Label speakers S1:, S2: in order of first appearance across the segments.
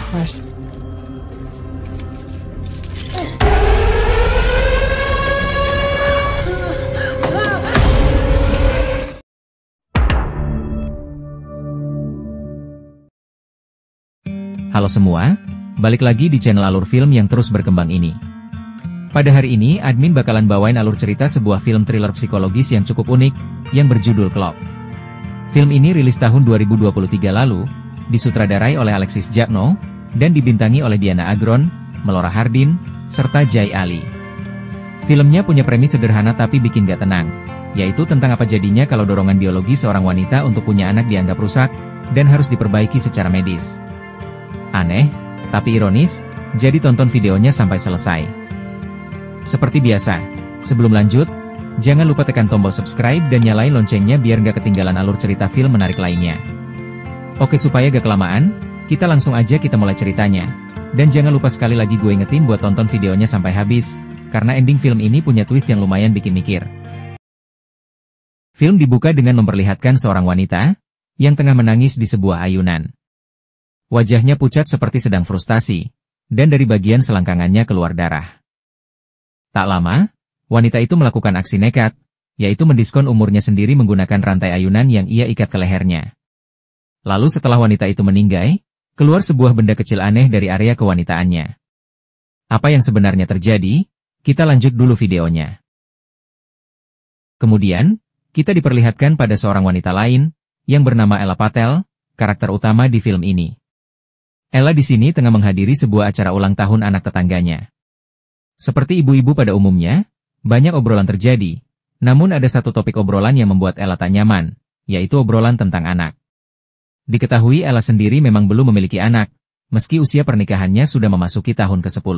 S1: question.
S2: Halo semua, balik lagi di channel Alur Film yang terus berkembang ini. Pada hari ini, admin bakalan bawain alur cerita sebuah film thriller psikologis yang cukup unik, yang berjudul Clock. Film ini rilis tahun 2023 lalu, disutradarai oleh Alexis Jagno, dan dibintangi oleh Diana Agron, Melora Hardin, serta Jay Ali. Filmnya punya premis sederhana tapi bikin gak tenang, yaitu tentang apa jadinya kalau dorongan biologi seorang wanita untuk punya anak dianggap rusak, dan harus diperbaiki secara medis. Aneh, tapi ironis, jadi tonton videonya sampai selesai. Seperti biasa, sebelum lanjut, jangan lupa tekan tombol subscribe dan nyalain loncengnya biar nggak ketinggalan alur cerita film menarik lainnya. Oke, supaya gak kelamaan, kita langsung aja kita mulai ceritanya. Dan jangan lupa sekali lagi gue ingetin buat tonton videonya sampai habis, karena ending film ini punya twist yang lumayan bikin mikir. Film dibuka dengan memperlihatkan seorang wanita yang tengah menangis di sebuah ayunan. Wajahnya pucat seperti sedang frustasi, dan dari bagian selangkangannya keluar darah. Tak lama, wanita itu melakukan aksi nekat, yaitu mendiskon umurnya sendiri menggunakan rantai ayunan yang ia ikat ke lehernya. Lalu setelah wanita itu meninggal, keluar sebuah benda kecil aneh dari area kewanitaannya. Apa yang sebenarnya terjadi? Kita lanjut dulu videonya. Kemudian, kita diperlihatkan pada seorang wanita lain, yang bernama Ella Patel, karakter utama di film ini. Ella di sini tengah menghadiri sebuah acara ulang tahun anak tetangganya. Seperti ibu-ibu pada umumnya, banyak obrolan terjadi, namun ada satu topik obrolan yang membuat Ella tak nyaman, yaitu obrolan tentang anak. Diketahui Ella sendiri memang belum memiliki anak, meski usia pernikahannya sudah memasuki tahun ke-10.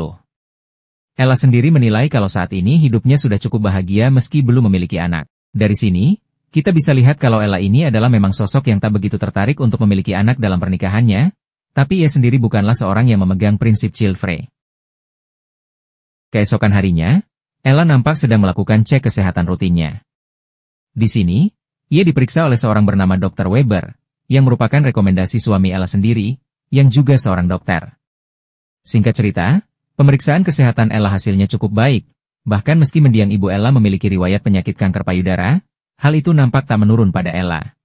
S2: Ella sendiri menilai kalau saat ini hidupnya sudah cukup bahagia meski belum memiliki anak. Dari sini, kita bisa lihat kalau Ella ini adalah memang sosok yang tak begitu tertarik untuk memiliki anak dalam pernikahannya, tapi ia sendiri bukanlah seorang yang memegang prinsip child-free. Keesokan harinya, Ella nampak sedang melakukan cek kesehatan rutinnya. Di sini, ia diperiksa oleh seorang bernama Dr. Weber, yang merupakan rekomendasi suami Ella sendiri, yang juga seorang dokter. Singkat cerita, pemeriksaan kesehatan Ella hasilnya cukup baik, bahkan meski mendiang ibu Ella memiliki riwayat penyakit kanker payudara, hal itu nampak tak menurun pada Ella.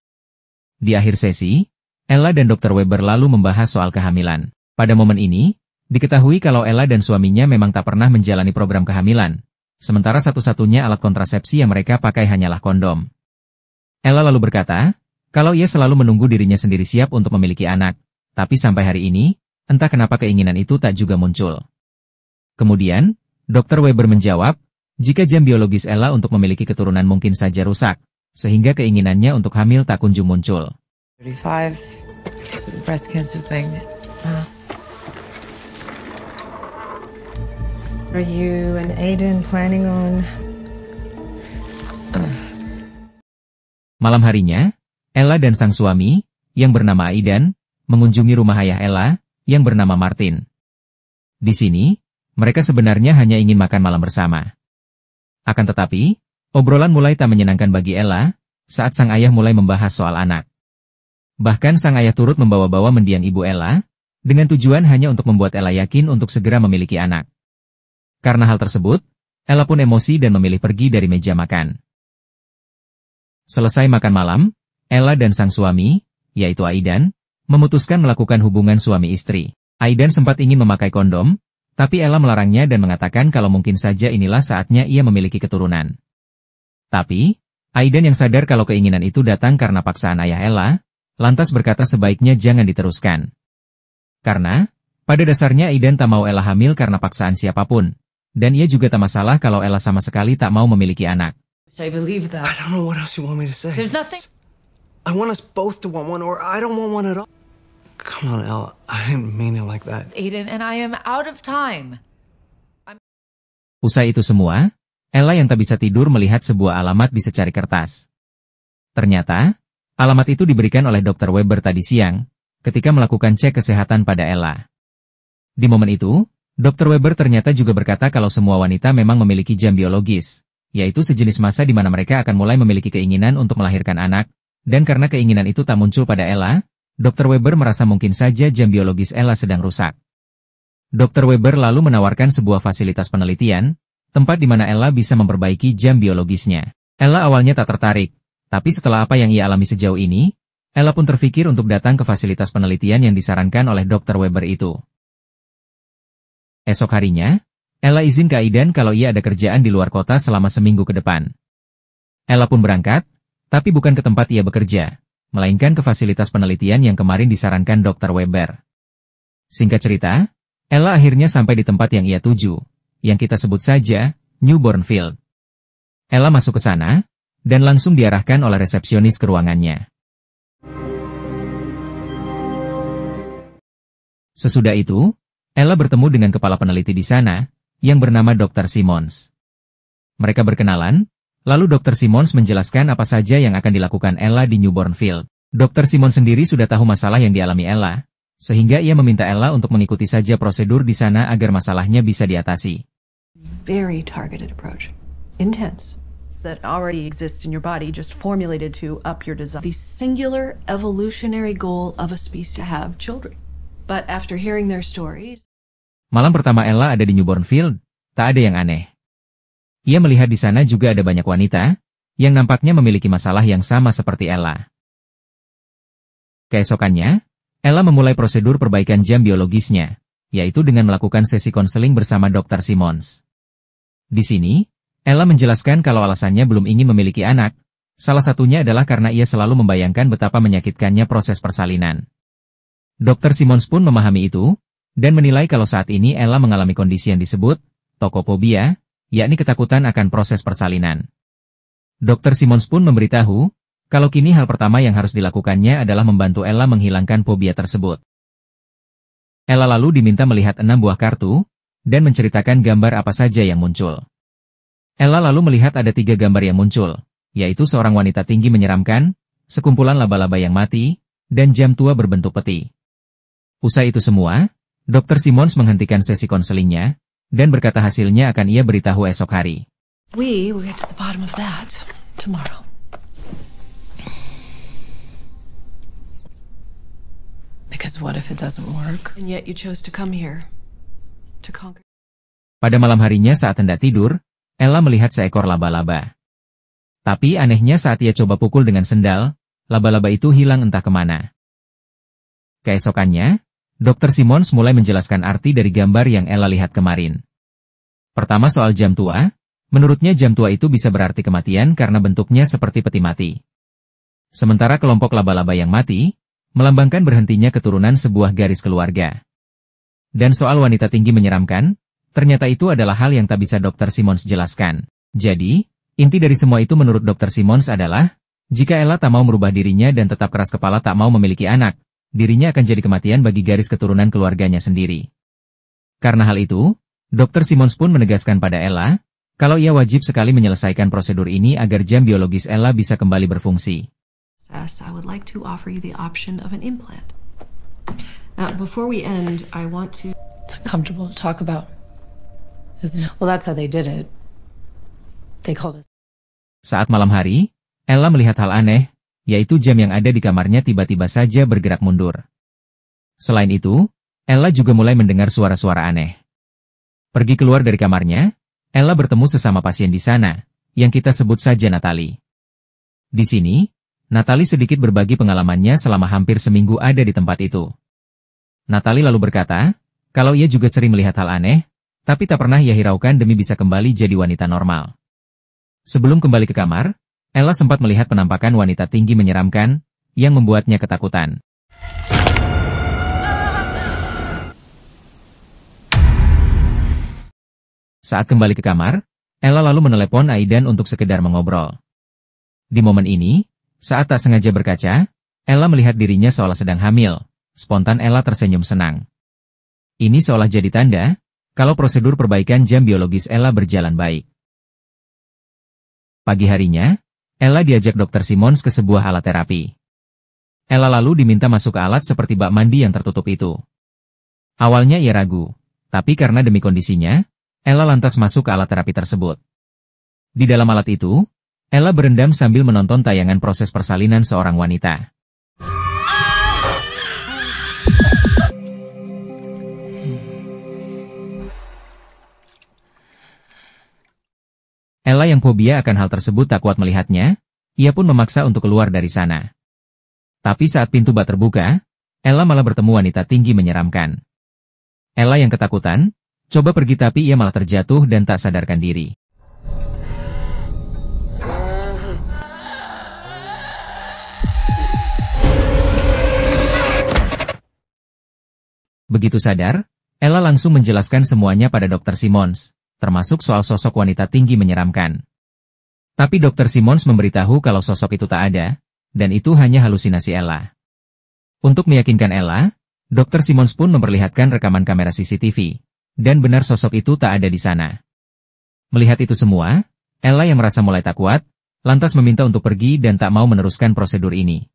S2: Di akhir sesi, Ella dan Dr. Weber lalu membahas soal kehamilan. Pada momen ini, diketahui kalau Ella dan suaminya memang tak pernah menjalani program kehamilan, sementara satu-satunya alat kontrasepsi yang mereka pakai hanyalah kondom. Ella lalu berkata, kalau ia selalu menunggu dirinya sendiri siap untuk memiliki anak, tapi sampai hari ini, entah kenapa keinginan itu tak juga muncul. Kemudian, Dr. Weber menjawab, jika jam biologis Ella untuk memiliki keturunan mungkin saja rusak, sehingga keinginannya untuk hamil tak kunjung muncul.
S1: 35, it's the breast cancer thing. Are you and Aiden planning on...
S2: Malam harinya, Ella dan sang suami, yang bernama Aidan, mengunjungi rumah ayah Ella, yang bernama Martin. Di sini, mereka sebenarnya hanya ingin makan malam bersama. Akan tetapi, obrolan mulai tak menyenangkan bagi Ella, saat sang ayah mulai membahas soal anak. Bahkan sang ayah turut membawa-bawa mendiang ibu Ella, dengan tujuan hanya untuk membuat Ella yakin untuk segera memiliki anak. Karena hal tersebut, Ella pun emosi dan memilih pergi dari meja makan. Selesai makan malam, Ella dan sang suami, yaitu Aidan, memutuskan melakukan hubungan suami istri. Aidan sempat ingin memakai kondom, tapi Ella melarangnya dan mengatakan kalau mungkin saja inilah saatnya ia memiliki keturunan. Tapi, Aidan yang sadar kalau keinginan itu datang karena paksaan ayah Ella, lantas berkata sebaiknya jangan diteruskan. Karena, pada dasarnya Aidan tak mau Ella hamil karena paksaan siapapun, dan ia juga tak masalah kalau Ella sama sekali tak mau memiliki anak.
S1: I believe that.
S3: I don't know what else you want me to say.
S1: There's nothing...
S3: I want us both to want one, or I don't want one at all. Come on, Ella. I didn't mean it like that.
S1: Aiden, and I am out of time.
S2: Usai itu semua, Ella yang tak bisa tidur melihat sebuah alamat di secari kertas. Ternyata, alamat itu diberikan oleh Dr. Weber tadi siang, ketika melakukan cek kesehatan pada Ella. Di momen itu, Dr. Weber ternyata juga berkata kalau semua wanita memang memiliki jam biologis, yaitu sejenis masa di mana mereka akan mulai memiliki keinginan untuk melahirkan anak, dan karena keinginan itu tak muncul pada Ella, Dr. Weber merasa mungkin saja jam biologis Ella sedang rusak. Dr. Weber lalu menawarkan sebuah fasilitas penelitian, tempat di mana Ella bisa memperbaiki jam biologisnya. Ella awalnya tak tertarik, tapi setelah apa yang ia alami sejauh ini, Ella pun terpikir untuk datang ke fasilitas penelitian yang disarankan oleh Dr. Weber itu. Esok harinya, Ella izin ke Aidan kalau ia ada kerjaan di luar kota selama seminggu ke depan. Ella pun berangkat, tapi bukan ke tempat ia bekerja, melainkan ke fasilitas penelitian yang kemarin disarankan Dr. Weber. Singkat cerita, Ella akhirnya sampai di tempat yang ia tuju, yang kita sebut saja Newborn Field. Ella masuk ke sana, dan langsung diarahkan oleh resepsionis ke ruangannya. Sesudah itu, Ella bertemu dengan kepala peneliti di sana, yang bernama Dr. Simmons. Mereka berkenalan, lalu Dr. Simmons menjelaskan apa saja yang akan dilakukan Ella di Newborn Field. Dr. Simmons sendiri sudah tahu masalah yang dialami Ella, sehingga ia meminta Ella untuk mengikuti saja prosedur di sana agar masalahnya bisa diatasi.
S4: Very targeted approach. Intense. That already exist in your body, just formulated to up your desire. The singular evolutionary goal of a species to have children. But after hearing their stories...
S2: Malam pertama Ella ada di Newborn Field, tak ada yang aneh. Ia melihat di sana juga ada banyak wanita, yang nampaknya memiliki masalah yang sama seperti Ella. Keesokannya, Ella memulai prosedur perbaikan jam biologisnya, yaitu dengan melakukan sesi konseling bersama Dr. Simmons. Di sini, Ella menjelaskan kalau alasannya belum ingin memiliki anak, salah satunya adalah karena ia selalu membayangkan betapa menyakitkannya proses persalinan. Dr. Simmons pun memahami itu, dan menilai kalau saat ini Ella mengalami kondisi yang disebut tokophobia, yakni ketakutan akan proses persalinan. Dr. Simmons pun memberitahu, kalau kini hal pertama yang harus dilakukannya adalah membantu Ella menghilangkan fobia tersebut. Ella lalu diminta melihat 6 buah kartu, dan menceritakan gambar apa saja yang muncul. Ella lalu melihat ada 3 gambar yang muncul, yaitu seorang wanita tinggi menyeramkan, sekumpulan laba-laba yang mati, dan jam tua berbentuk peti. Usai itu semua, Dr. Simmons menghentikan sesi konselingnya, dan berkata hasilnya akan ia beritahu esok hari.
S4: We will get to the bottom of that tomorrow.
S1: Because what if it doesn't work?
S4: And yet you chose to come here to conquer.
S2: Pada malam harinya saat hendak tidur, Ella melihat seekor laba-laba. Tapi anehnya saat ia coba pukul dengan sendal, laba-laba itu hilang entah kemana. Keesokannya, Dr. Simmons mulai menjelaskan arti dari gambar yang Ella lihat kemarin. Pertama soal jam tua, menurutnya jam tua itu bisa berarti kematian karena bentuknya seperti peti mati. Sementara kelompok laba-laba yang mati, melambangkan berhentinya keturunan sebuah garis keluarga. Dan soal wanita tinggi menyeramkan, ternyata itu adalah hal yang tak bisa Dr. Simmons jelaskan. Jadi, inti dari semua itu menurut Dr. Simmons adalah, jika Ella tak mau merubah dirinya dan tetap keras kepala tak mau memiliki anak, dirinya akan jadi kematian bagi garis keturunan keluarganya sendiri. Karena hal itu, Dr. Simmons pun menegaskan pada Ella, kalau ia wajib sekali menyelesaikan prosedur ini agar jam biologis Ella bisa kembali berfungsi.
S4: I would like to offer you the option of an implant. Now, before we end, I want to...
S1: It's uncomfortable to talk about, isn't it? Well, that's how they did it. They called us.
S2: Saat malam hari, Ella melihat hal aneh, yaitu jam yang ada di kamarnya tiba-tiba saja bergerak mundur. Selain itu, Ella juga mulai mendengar suara-suara aneh. Pergi keluar dari kamarnya, Ella bertemu sesama pasien di sana, yang kita sebut saja Natalie. Di sini, Natalie sedikit berbagi pengalamannya selama hampir seminggu ada di tempat itu. Natalie lalu berkata, kalau ia juga sering melihat hal aneh, tapi tak pernah ia hiraukan demi bisa kembali jadi wanita normal. Sebelum kembali ke kamar, Ella sempat melihat penampakan wanita tinggi menyeramkan, yang membuatnya ketakutan. Saat kembali ke kamar, Ella lalu menelepon Aidan untuk sekedar mengobrol. Di momen ini, saat tak sengaja berkaca, Ella melihat dirinya seolah sedang hamil. Spontan Ella tersenyum senang. Ini seolah jadi tanda, kalau prosedur perbaikan jam biologis Ella berjalan baik. Pagi harinya, Ella diajak Dr. Simmons ke sebuah alat terapi. Ella lalu diminta masuk ke alat seperti bak mandi yang tertutup itu. Awalnya ia ragu, tapi karena demi kondisinya, Ella lantas masuk ke alat terapi tersebut. Di dalam alat itu, Ella berendam sambil menonton tayangan proses persalinan seorang wanita. Ella yang fobia akan hal tersebut tak kuat melihatnya, ia pun memaksa untuk keluar dari sana. Tapi saat pintu bak terbuka, Ella malah bertemu wanita tinggi menyeramkan. Ella yang ketakutan, coba pergi tapi ia malah terjatuh dan tak sadarkan diri. Begitu sadar, Ella langsung menjelaskan semuanya pada Dr. Simmons, termasuk soal sosok wanita tinggi menyeramkan. Tapi Dr. Simmons memberitahu kalau sosok itu tak ada, dan itu hanya halusinasi Ella. Untuk meyakinkan Ella, Dr. Simmons pun memperlihatkan rekaman kamera CCTV, dan benar sosok itu tak ada di sana. Melihat itu semua, Ella yang merasa mulai tak kuat, lantas meminta untuk pergi dan tak mau meneruskan prosedur ini.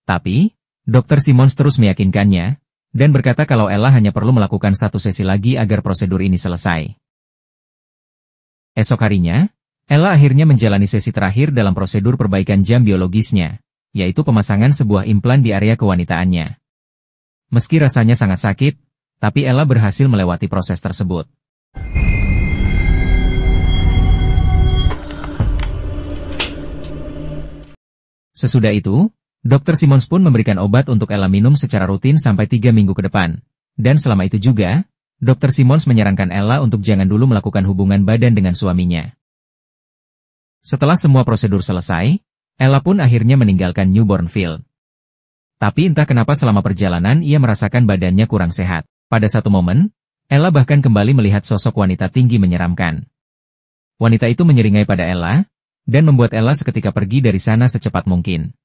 S2: Tapi, Dr. Simmons terus meyakinkannya, dan berkata kalau Ella hanya perlu melakukan satu sesi lagi agar prosedur ini selesai. Esok harinya, Ella akhirnya menjalani sesi terakhir dalam prosedur perbaikan jam biologisnya, yaitu pemasangan sebuah implan di area kewanitaannya. Meski rasanya sangat sakit, tapi Ella berhasil melewati proses tersebut. Sesudah itu, Dr. Simmons pun memberikan obat untuk Ella minum secara rutin sampai 3 minggu ke depan. Dan selama itu juga, Dr. Simmons menyarankan Ella untuk jangan dulu melakukan hubungan badan dengan suaminya. Setelah semua prosedur selesai, Ella pun akhirnya meninggalkan Newborn Field. Tapi entah kenapa selama perjalanan ia merasakan badannya kurang sehat. Pada satu momen, Ella bahkan kembali melihat sosok wanita tinggi menyeramkan. Wanita itu menyeringai pada Ella, dan membuat Ella seketika pergi dari sana secepat mungkin.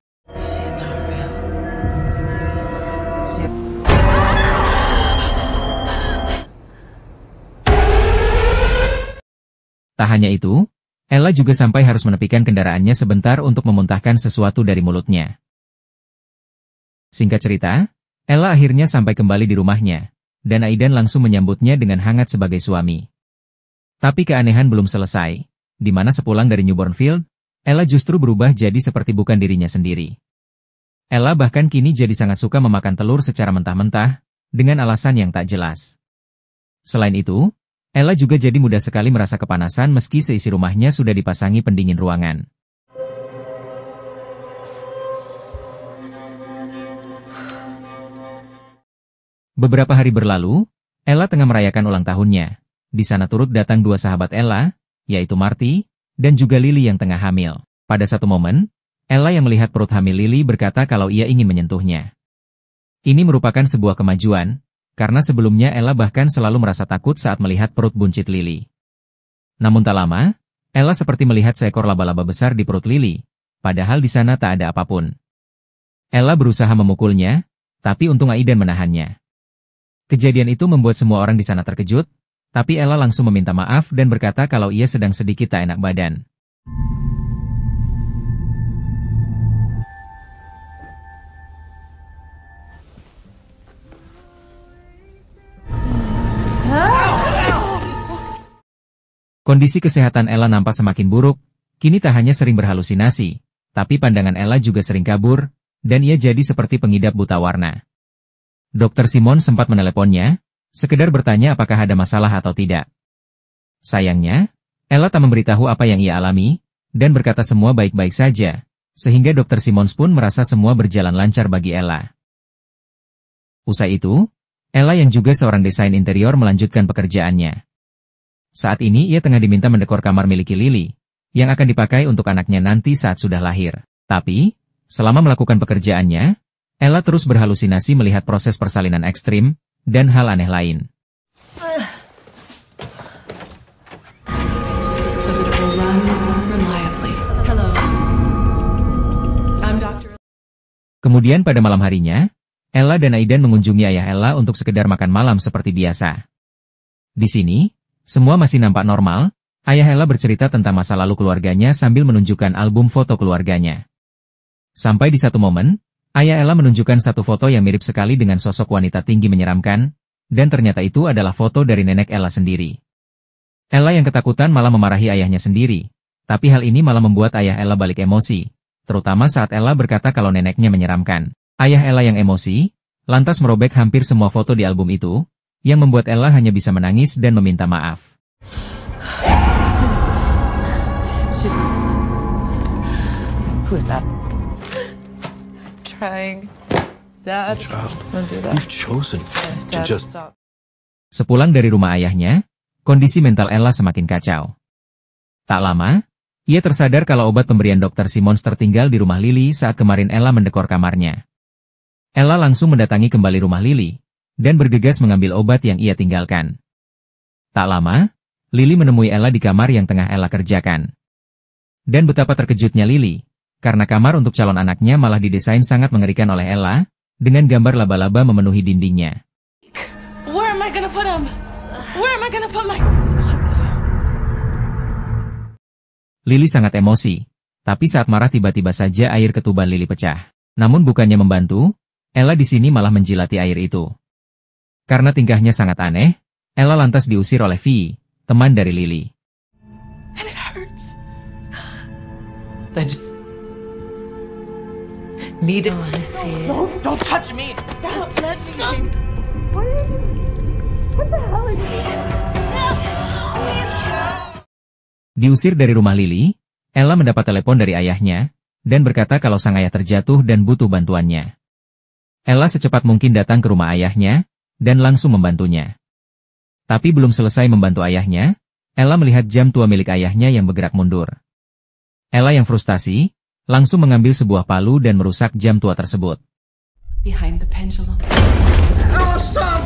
S2: Tak hanya itu, Ella juga sampai harus menepikan kendaraannya sebentar untuk memuntahkan sesuatu dari mulutnya. Singkat cerita, Ella akhirnya sampai kembali di rumahnya, dan Aidan langsung menyambutnya dengan hangat sebagai suami. Tapi keanehan belum selesai, di mana sepulang dari Newborn Field, Ella justru berubah jadi seperti bukan dirinya sendiri. Ella bahkan kini jadi sangat suka memakan telur secara mentah-mentah, dengan alasan yang tak jelas. Selain itu, Ella juga jadi mudah sekali merasa kepanasan meski seisi rumahnya sudah dipasangi pendingin ruangan. Beberapa hari berlalu, Ella tengah merayakan ulang tahunnya. Di sana turut datang dua sahabat Ella, yaitu Marty, dan juga Lily yang tengah hamil. Pada satu momen, Ella yang melihat perut hamil Lily berkata kalau ia ingin menyentuhnya. Ini merupakan sebuah kemajuan, karena sebelumnya Ella bahkan selalu merasa takut saat melihat perut buncit Lily. Namun tak lama, Ella seperti melihat seekor laba-laba besar di perut Lily, padahal di sana tak ada apapun. Ella berusaha memukulnya, tapi untung Aidan menahannya. Kejadian itu membuat semua orang di sana terkejut, tapi Ella langsung meminta maaf dan berkata kalau ia sedang sedikit tak enak badan. Kondisi kesehatan Ella nampak semakin buruk, kini tak hanya sering berhalusinasi, tapi pandangan Ella juga sering kabur, dan ia jadi seperti pengidap buta warna. Dr. Simmons sempat meneleponnya, sekedar bertanya apakah ada masalah atau tidak. Sayangnya, Ella tak memberitahu apa yang ia alami, dan berkata semua baik-baik saja, sehingga Dr. Simmons pun merasa semua berjalan lancar bagi Ella. Usai itu, Ella yang juga seorang desain interior melanjutkan pekerjaannya. Saat ini ia tengah diminta mendekor kamar milik Lily, yang akan dipakai untuk anaknya nanti saat sudah lahir. Tapi, selama melakukan pekerjaannya, Ella terus berhalusinasi melihat proses persalinan ekstrim, dan hal aneh lain. Kemudian pada malam harinya, Ella dan Aidan mengunjungi ayah Ella untuk sekedar makan malam seperti biasa. Di sini, semua masih nampak normal. Ayah Ella bercerita tentang masa lalu keluarganya sambil menunjukkan album foto keluarganya. Sampai di satu momen, ayah Ella menunjukkan satu foto yang mirip sekali dengan sosok wanita tinggi menyeramkan, dan ternyata itu adalah foto dari nenek Ella sendiri. Ella yang ketakutan malah memarahi ayahnya sendiri, tapi hal ini malah membuat ayah Ella balik emosi, terutama saat Ella berkata kalau neneknya menyeramkan. Ayah Ella yang emosi, lantas merobek hampir semua foto di album itu, yang membuat Ella hanya bisa menangis dan meminta maaf.
S1: Who's that?
S5: Trying. Dad,
S3: Child,
S5: don't do that.
S3: you've chosen to
S5: Dad,
S3: just...
S5: stop.
S2: Sepulang dari rumah ayahnya, kondisi mental Ella semakin kacau. Tak lama, ia tersadar kalau obat pemberian Dr. Simmons tertinggal di rumah Lily saat kemarin Ella mendekor kamarnya. Ella langsung mendatangi kembali rumah Lily, dan bergegas mengambil obat yang ia tinggalkan. Tak lama, Lily menemui Ella di kamar yang tengah Ella kerjakan. Dan betapa terkejutnya Lily, karena kamar untuk calon anaknya malah didesain sangat mengerikan oleh Ella, dengan gambar laba-laba memenuhi dindingnya.
S5: Where am I gonna put him? Where am I gonna put my...
S2: Lily sangat emosi, tapi saat marah tiba-tiba saja air ketuban Lily pecah. Namun bukannya membantu, Ella di sini malah menjilati air itu. Karena tingkahnya sangat aneh, Ella lantas diusir oleh Vi, teman dari Lily.
S5: And it hurts.
S1: I just need it.
S5: Don't touch me. Just let me. Stop.
S2: Diusir dari rumah Lily, Ella mendapat telepon dari ayahnya, dan berkata kalau sang ayah terjatuh dan butuh bantuannya. Ella secepat mungkin datang ke rumah ayahnya, dan langsung membantunya. Tapi belum selesai membantu ayahnya, Ella melihat jam tua milik ayahnya yang bergerak mundur. Ella yang frustasi, langsung mengambil sebuah palu dan merusak jam tua tersebut.
S4: Behind the pendulum.
S3: Oh, stop!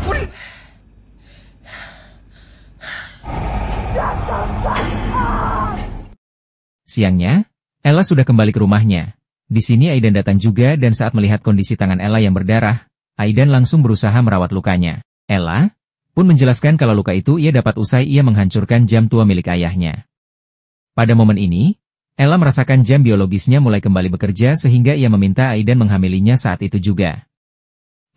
S2: Siangnya, Ella sudah kembali ke rumahnya. Di sini Aidan datang juga dan saat melihat kondisi tangan Ella yang berdarah, Aidan langsung berusaha merawat lukanya. Ella pun menjelaskan kalau luka itu ia dapat usai ia menghancurkan jam tua milik ayahnya. Pada momen ini, Ella merasakan jam biologisnya mulai kembali bekerja sehingga ia meminta Aidan menghamilinya saat itu juga.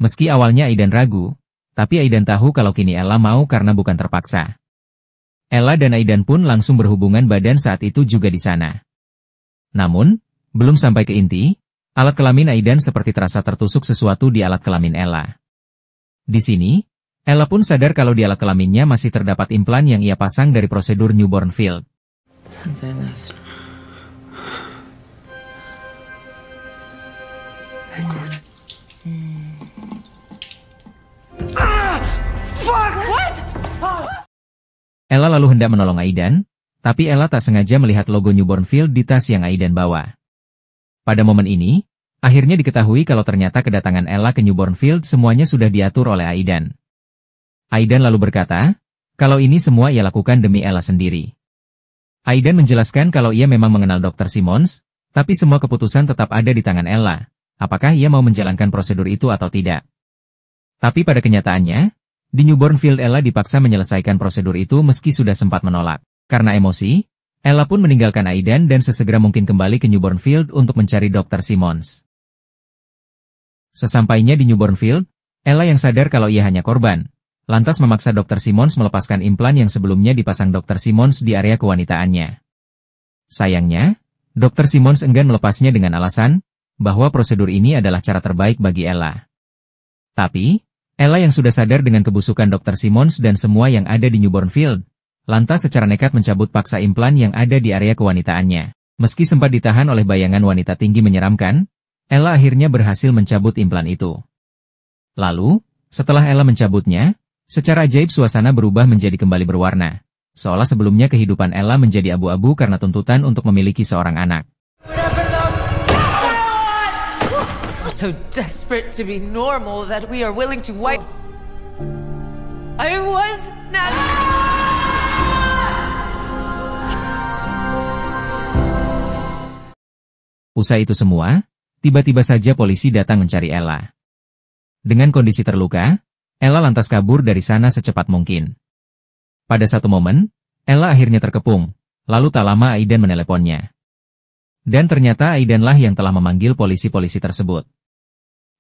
S2: Meski awalnya Aidan ragu, tapi Aidan tahu kalau kini Ella mau karena bukan terpaksa. Ella dan Aidan pun langsung berhubungan badan saat itu juga di sana. Namun, belum sampai ke inti, alat kelamin Aidan seperti terasa tertusuk sesuatu di alat kelamin Ella. Di sini, Ella pun sadar kalau di alat kelaminnya masih terdapat implan yang ia pasang dari prosedur newborn field.
S1: Since I left.
S2: Ella lalu hendak menolong Aidan, tapi Ella tak sengaja melihat logo newborn field di tas yang Aidan bawa. Pada momen ini, akhirnya diketahui kalau ternyata kedatangan Ella ke newborn field semuanya sudah diatur oleh Aidan. Aidan lalu berkata, kalau ini semua ia lakukan demi Ella sendiri. Aidan menjelaskan kalau ia memang mengenal Dr. Simmons, tapi semua keputusan tetap ada di tangan Ella, apakah ia mau menjalankan prosedur itu atau tidak. Tapi pada kenyataannya, di newborn field Ella dipaksa menyelesaikan prosedur itu meski sudah sempat menolak. Karena emosi, Ella pun meninggalkan Aidan dan sesegera mungkin kembali ke newborn field untuk mencari Dr. Simmons. Sesampainya di newborn field, Ella yang sadar kalau ia hanya korban, lantas memaksa Dr. Simmons melepaskan implan yang sebelumnya dipasang Dr. Simmons di area kewanitaannya. Sayangnya, Dr. Simmons enggan melepasnya dengan alasan bahwa prosedur ini adalah cara terbaik bagi Ella. Tapi, Ella yang sudah sadar dengan kebusukan Dr. Simmons dan semua yang ada di newborn field, lantas secara nekat mencabut paksa implan yang ada di area kewanitaannya. Meski sempat ditahan oleh bayangan wanita tinggi menyeramkan, Ella akhirnya berhasil mencabut implan itu. Lalu, setelah Ella mencabutnya, secara ajaib suasana berubah menjadi kembali berwarna. Seolah sebelumnya kehidupan Ella menjadi abu-abu karena tuntutan untuk memiliki seorang anak.
S5: So desperate to be normal that we are willing to wipe. I was not.
S2: Usai itu semua, tiba-tiba saja polisi datang mencari Ella. Dengan kondisi terluka, Ella lantas kabur dari sana secepat mungkin. Pada satu momen, Ella akhirnya terkepung, lalu tak lama Aidan meneleponnya. Dan ternyata Aidanlah yang telah memanggil polisi-polisi tersebut.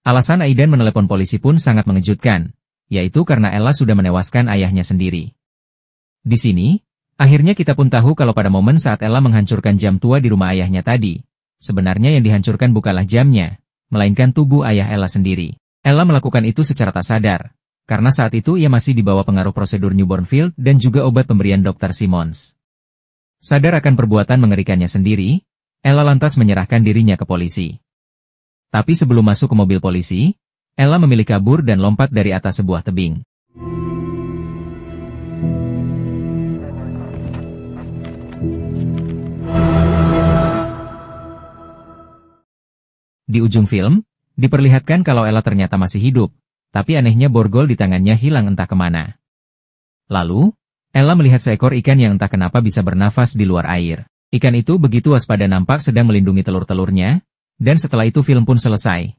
S2: Alasan Aidan menelepon polisi pun sangat mengejutkan, yaitu karena Ella sudah menewaskan ayahnya sendiri. Di sini, akhirnya kita pun tahu kalau pada momen saat Ella menghancurkan jam tua di rumah ayahnya tadi, sebenarnya yang dihancurkan bukanlah jamnya, melainkan tubuh ayah Ella sendiri. Ella melakukan itu secara tak sadar, karena saat itu ia masih di bawah pengaruh prosedur newborn field dan juga obat pemberian Dr. Simmons. Sadar akan perbuatan mengerikannya sendiri, Ella lantas menyerahkan dirinya ke polisi. Tapi sebelum masuk ke mobil polisi, Ella memilih kabur dan lompat dari atas sebuah tebing. Di ujung film, diperlihatkan kalau Ella ternyata masih hidup, tapi anehnya borgol di tangannya hilang entah kemana. Lalu, Ella melihat seekor ikan yang entah kenapa bisa bernafas di luar air. Ikan itu begitu waspada nampak sedang melindungi telur-telurnya, dan setelah itu film pun selesai.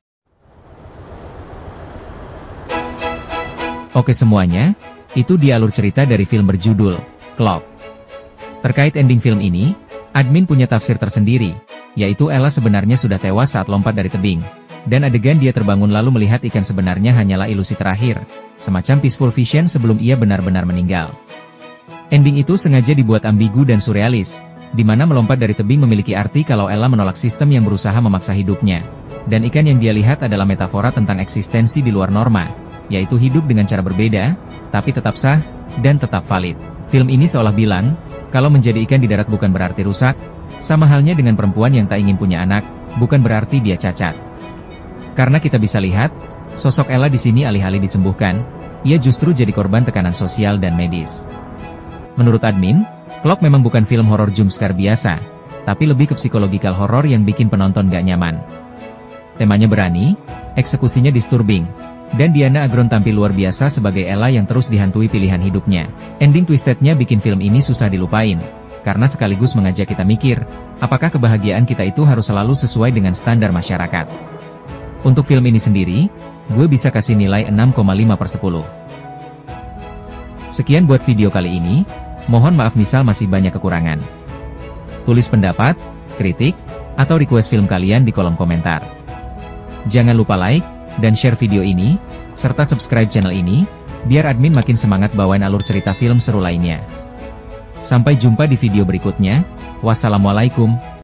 S2: Oke semuanya, itu dia alur cerita dari film berjudul Clock. Terkait ending film ini, admin punya tafsir tersendiri, yaitu Ella sebenarnya sudah tewas saat lompat dari tebing. Dan adegan dia terbangun lalu melihat ikan sebenarnya hanyalah ilusi terakhir, semacam peaceful vision sebelum ia benar-benar meninggal. Ending itu sengaja dibuat ambigu dan surrealis, di mana melompat dari tebing memiliki arti kalau Ella menolak sistem yang berusaha memaksa hidupnya. Dan ikan yang dia lihat adalah metafora tentang eksistensi di luar norma, yaitu hidup dengan cara berbeda, tapi tetap sah, dan tetap valid. Film ini seolah bilang, kalau menjadi ikan di darat bukan berarti rusak, sama halnya dengan perempuan yang tak ingin punya anak, bukan berarti dia cacat. Karena kita bisa lihat, sosok Ella di sini alih-alih disembuhkan, ia justru jadi korban tekanan sosial dan medis. Menurut admin, Clock memang bukan film horor jumpscare biasa, tapi lebih ke psikologikal horor yang bikin penonton gak nyaman. Temanya berani, eksekusinya disturbing, dan Diana Agron tampil luar biasa sebagai Ella yang terus dihantui pilihan hidupnya. Ending twistednya bikin film ini susah dilupain, karena sekaligus mengajak kita mikir, apakah kebahagiaan kita itu harus selalu sesuai dengan standar masyarakat. Untuk film ini sendiri, gue bisa kasih nilai 6,5/10. Sekian buat video kali ini, mohon maaf misal masih banyak kekurangan. Tulis pendapat, kritik, atau request film kalian di kolom komentar. Jangan lupa like, dan share video ini, serta subscribe channel ini, biar admin makin semangat bawain alur cerita film seru lainnya. Sampai jumpa di video berikutnya, wassalamualaikum.